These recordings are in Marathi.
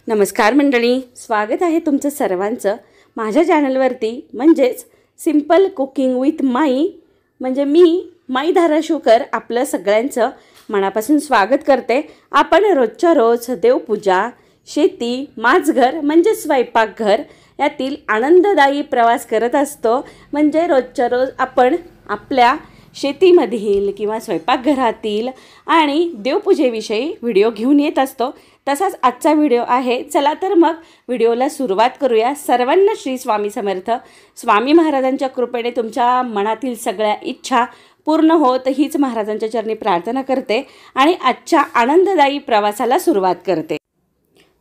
नमस्कार मंडळी, स्वागत आहे तुमचं सर्वांचं माझ्या चॅनलवरती म्हणजेच सिंपल कुकिंग विथ माई म्हणजे मी माई धाराशिवकर आपलं सगळ्यांचं मनापासून स्वागत करते। आपण रोजच्या रोज देवपूजा, शेती, माझघर म्हणजे स्वयंपाकघर यातील आनंददायी प्रवास करत असतो। म्हणजे रोजच्या रोज आपण आपल्या शेतीमधील किंवा स्वयंपाकघरातील आणि देवपूजेविषयी व्हिडिओ घेऊन येत असतो। तसाच आजचा व्हिडिओ आहे। चला तर मग व्हिडिओला सुरुवात करूया। सर्वांना श्री स्वामी समर्थ। स्वामी महाराजांच्या कृपेने तुमच्या मनातील सगळ्या इच्छा पूर्ण होत हीच महाराजांच्या चरणी प्रार्थना करते आणि आजच्या आनंददायी प्रवासाला सुरुवात करते।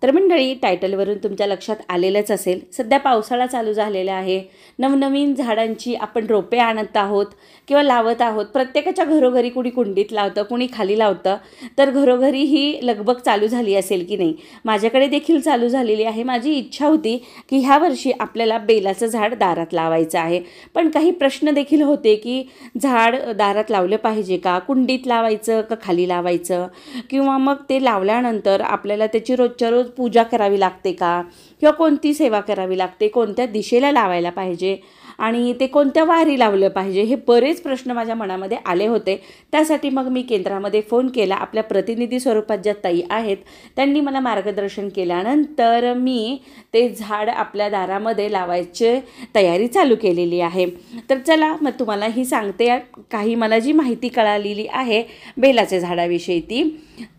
तर मंडळी, टायटलवरून तुमच्या लक्षात आलेलंच असेल, सध्या पावसाळा चालू झालेला आहे। नवनवीन झाडांची आपण रोपे आणत आहोत किंवा लावत आहोत। प्रत्येकाच्या घरोघरी कुणी कुंडीत लावतं, कुणी खाली लावतं। तर घरोघरी ही लगबग चालू झाली असेल की नाही, माझ्याकडे देखील चालू झालेली आहे। माझी इच्छा होती की ह्या वर्षी आपल्याला बेलाचं झाड दारात लावायचं आहे, पण काही प्रश्न देखील होते की झाड दारात लावलं पाहिजे का, कुंडीत लावायचं का खाली लावायचं, किंवा मग ते लावल्यानंतर आपल्याला त्याची रोजच्या रोज पूजा करावी लागते का, किंवा कोणती सेवा करावी लागते, कोणत्या दिशेला लावायला पाहिजे आणि ते कोणत्या वारी लावलं पाहिजे, हे बरेच प्रश्न माझ्या मनामध्ये आले होते। त्यासाठी मग मी केंद्रामध्ये फोन केला। आपल्या प्रतिनिधी स्वरूपात ज्या ताई आहेत त्यांनी मला मार्गदर्शन केल्यानंतर मी ते झाड आपल्या दारामध्ये लावायची तयारी चालू केलेली आहे। तर चला मग तुम्हाला ही सांगते काही मला जी माहिती कळालेली आहे बेलाच्या झाडाविषयी ती।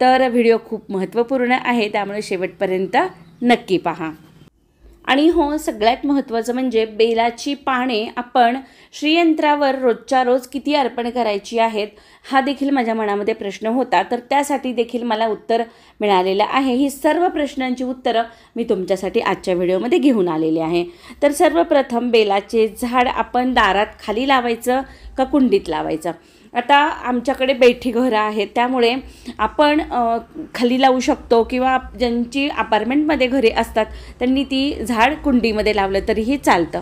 तर व्हिडिओ खूप महत्त्वपूर्ण आहे, त्यामुळे शेवटपर्यंत नक्की पहा। आणि हो, सगळ्यात महत्त्वाचं म्हणजे बेलाची पाने आपण श्रीयंत्रावर रोजच्या रोज किती अर्पण करायची आहेत हा देखील माझ्या मनामध्ये प्रश्न होता। तर त्यासाठी देखील मला उत्तर मिळालेलं आहे। ही सर्व प्रश्नांची उत्तरं मी तुमच्यासाठी आजच्या व्हिडिओमध्ये घेऊन आलेले आहे। तर सर्वप्रथम बेलाचे झाड आपण दारात खाली लावायचं का कुंडीत लावायचं। आता आमच्याकडे बैठी घरं आहेत, त्यामुळे आपण खाली लावू शकतो, किंवा ज्यांची अपार्टमेंटमध्ये घरे असतात त्यांनी ती झाड कुंडीमध्ये लावलं तरीही चालतं।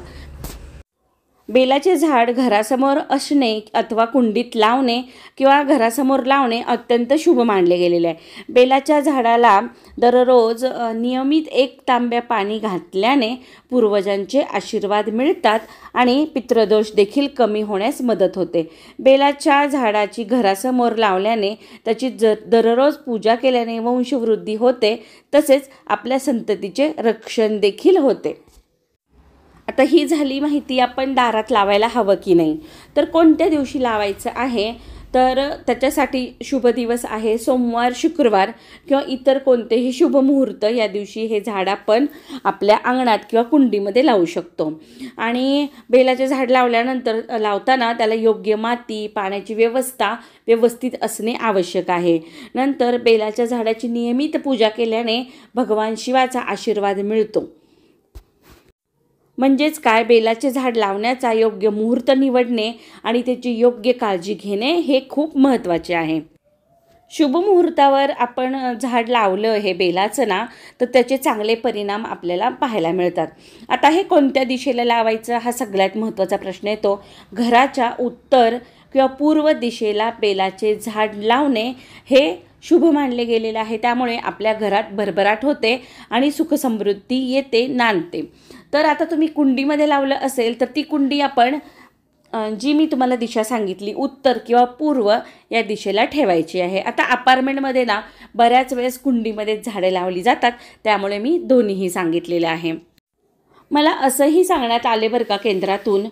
बेलाचे झाड घरासमोर असणे अथवा कुंडीत लावणे किंवा घरासमोर लावणे अत्यंत शुभ मानले गेलेले आहे। बेलाच्या झाडाला दररोज नियमित 1 तांब्या पाणी घातल्याने पूर्वजांचे आशीर्वाद मिळतात आणि पितृदोष देखील कमी होण्यास मदत होते। बेलाच्या झाडाची घरासमोर लावल्याने त्याची दररोज पूजा केल्याने वंशवृद्धी होते, तसेच आपल्या संततीचे रक्षण देखील होते। आता ही झाली माहिती आपण दारात लावायला हवं की नाही। तर कोणत्या दिवशी लावायचं आहे, तर त्याच्यासाठी शुभ दिवस आहे सोमवार, शुक्रवार किंवा इतर कोणतेही शुभ मुहूर्त या दिवशी हे झाड आपण आपल्या अंगणात किंवा कुंडीमध्ये लावू शकतो। आणि बेलाचे झाड लावल्यानंतर लावताना त्याला योग्य माती, पाण्याची व्यवस्था व्यवस्थित असणे आवश्यक आहे। नंतर बेलाच्या झाडाची नियमित पूजा केल्याने भगवान शिवाचा आशीर्वाद मिळतो। म्हणजेच काय, बेलाचे झाड लावण्याचा योग्य मुहूर्त निवडणे आणि त्याची योग्य काळजी घेणे हे खूप महत्त्वाचे आहे। शुभ मुहूर्तावर आपण झाड लावलं हे बेलाचं ना, तर त्याचे चांगले परिणाम आपल्याला पाहायला मिळतात। आता हे कोणत्या दिशेला लावायचं हा सगळ्यात महत्त्वाचा प्रश्न येतो। घराच्या उत्तर किंवा पूर्व दिशेला बेलाचे झाड लावणे हे शुभ मानले गेलेले आहे, त्यामुळे आपल्या घरात भरभराट होते आणि सुखसमृद्धी येते, नांदते। तर आता तुम्ही कुंडीमध्ये लावलं असेल तर ती कुंडी आपण जी मी तुम्हाला दिशा सांगितली उत्तर किंवा पूर्व या दिशेला ठेवायची आहे। आता अपार्टमेंटमध्ये ना बऱ्याच वेळेस कुंडीमध्ये झाडे लावली जातात, त्यामुळे मी दोन्हीही सांगितलेले आहे। मला असंही सांगण्यात आले बरं का केंद्रातून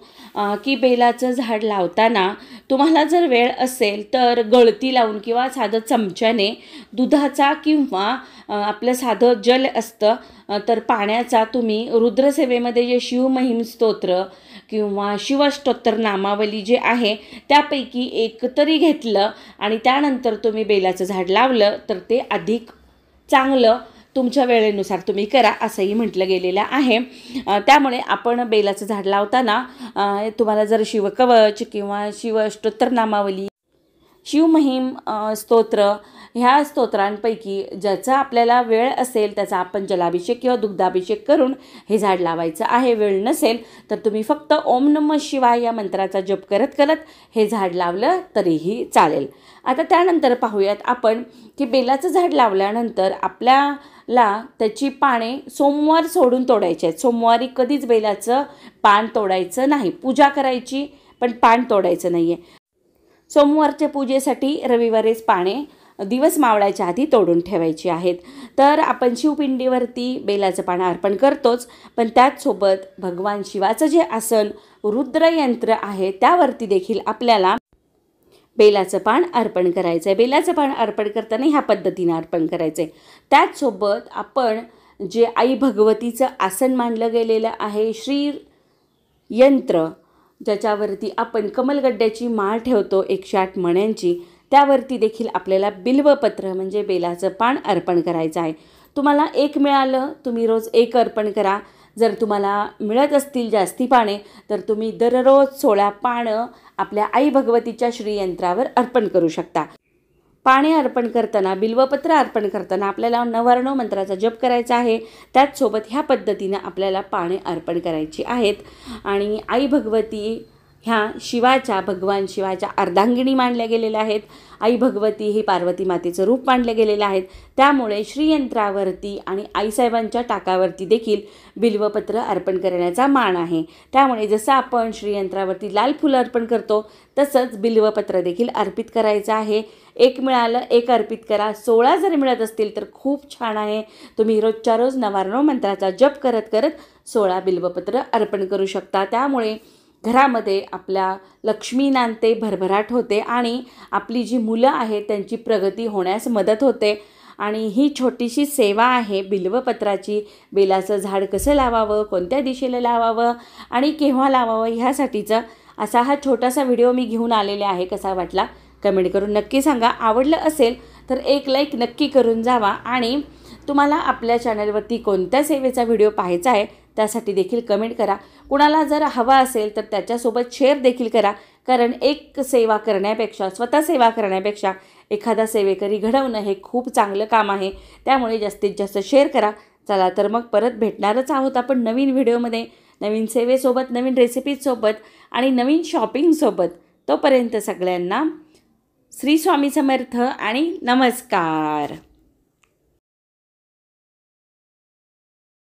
की बेलाचं झाड लावताना तुम्हाला जर वेळ असेल तर गळती लावून किंवा साधं चमच्याने दुधाचा किंवा आपलं साधं जल असतं तर पाण्याचा तुम्ही रुद्रसेवेमध्ये जे शिवमहिम स्तोत्र किंवा शिवस्तोत्र नामावली जे आहे त्यापैकी एक तरी घेतलं आणि त्यानंतर तुम्ही बेलाचं झाड लावलं तर ते अधिक चांगलं तुमच्या वेळेनुसार तुम्ही करा असंही म्हटलं गेलेलं आहे। त्यामुळे आपण बेलाचं झाड लावताना तुम्हाला जर शिवकवच किंवा शिवस्तोत्र नामावली शिवमहिम स्तोत्र ह्या स्तोत्रांपैकी ज्याचा आपल्याला वेळ असेल त्याचा आपण जलाभिषेक किंवा दुग्धाभिषेक करून हे झाड लावायचं आहे. वेळ नसेल तर तुम्ही फक्त ओम नमः शिवाय या मंत्राचा जप करत करत हे झाड लावलं तरीही चालेल. आता त्यानंतर पाहूयात आपण की बेलाचं झाड लावल्यानंतर आपल्याला त्याची पाने सोमवार सोडून तोडायची आहेत. सोमवारी कधीच बेलाचं पान तोडायचं नाही. पूजा करायची पण पान तोडायचं नाही आहे. सोमवारच्या पूजेसाठी रविवारीच पाने दिवस मावळायच्या आधी तोडून ठेवायची आहेत. तर आपण शिवपिंडीवरती बेलाचं पान अर्पण करतोच, पण त्याचसोबत भगवान शिवाचं जे आसन रुद्रयंत्र आहे त्यावरती देखील आपल्याला बेलाचं पान अर्पण करायचं आहे. बेलाचं पान अर्पण करताना ह्या पद्धतीनं अर्पण करायचं आहे. त्याचसोबत आपण जे आई भगवतीचं आसन मानलं गेलेलं आहे श्री यंत्र, ज्याच्यावरती आपण कमलगड्ड्याची माळ ठेवतो 108 मण्यांची, त्यावरती देखील आपल्याला बिल्वपत्र म्हणजे बेलाचं पान अर्पण करायचं आहे. तुम्हाला एक मिळालं तुम्ही रोज एक अर्पण करा. जर तुम्हाला मिळत असतील जास्ती पाने तर तुम्ही दररोज 16 पानं आपल्या आई भगवतीच्या श्रीयंत्रावर अर्पण करू शकता. पाने अर्पण करताना बिल्वपत्र अर्पण करताना आपल्याला नववर्ण मंत्राचा जप करायचा आहे. त्याचसोबत ह्या पद्धतीनं आपल्याला पाने अर्पण करायची आहेत. आणि आई भगवती ह्या शिवाच्या भगवान शिवाच्या अर्धांगिनी मानल्या गेलेल्या आहेत. आई भगवती ही पार्वती मातेचं रूप मानले गेलेलं आहेत. त्यामुळे श्रीयंत्रावरती आणि आईसाहेबांच्या टाकावरती देखील बिल्वपत्र अर्पण करण्याचा मान आहे. त्यामुळे जसं आपण श्रीयंत्रावरती लाल फुलं अर्पण करतो तसंच बिल्वपत्र देखील अर्पित करायचं आहे. एक मिळालं एक अर्पित करा. 16 जर मिळत असतील तर खूप छान आहे. तुम्ही रोजच्या रोज नववर्ण मंत्राचा जप करत करत 16 बिल्वपत्र अर्पण करू शकता. त्यामुळे घरामध्ये आपल्या लक्ष्मी नांदते, भरभराट होते आणि आपली जी मुलं आहेत त्यांची प्रगती होण्यास मदत होते. आणि ही छोटीशी सेवा आहे बिल्वपत्राची. बेलाचं झाड कसं लावावं, कोणत्या दिशेला लावावं आणि केव्हा लावावं ह्यासाठीचा असा हा छोटासा व्हिडिओ मी घेऊन आलेले आहे. कसा वाटला कमेंट करून नक्की सांगा. आवडलं असेल तर एक लाईक नक्की करून जावा. आणि तुम्हाला आपल्या चॅनलवरती कोणत्या सेवेचा व्हिडिओ पाहायचा आहे त्यासाठी देखील कमेंट करा. कुणाला जर हवा असेल तर त्याच्यासोबत शेअर देखील करा. कारण एक सेवा करण्यापेक्षा, स्वतः सेवा करण्यापेक्षा एखादा सेवेकरी घडवणं हे खूप चांगलं काम आहे. त्यामुळे जास्तीत जास्त शेअर करा. चला तर मग परत भेटणारच आहोत आपण नवीन व्हिडिओमध्ये, नवीन सेवेसोबत, नवीन रेसिपीजसोबत आणि नवीन शॉपिंगसोबत. तोपर्यंत सगळ्यांना श्री स्वामी समर्थ आणि नमस्कार.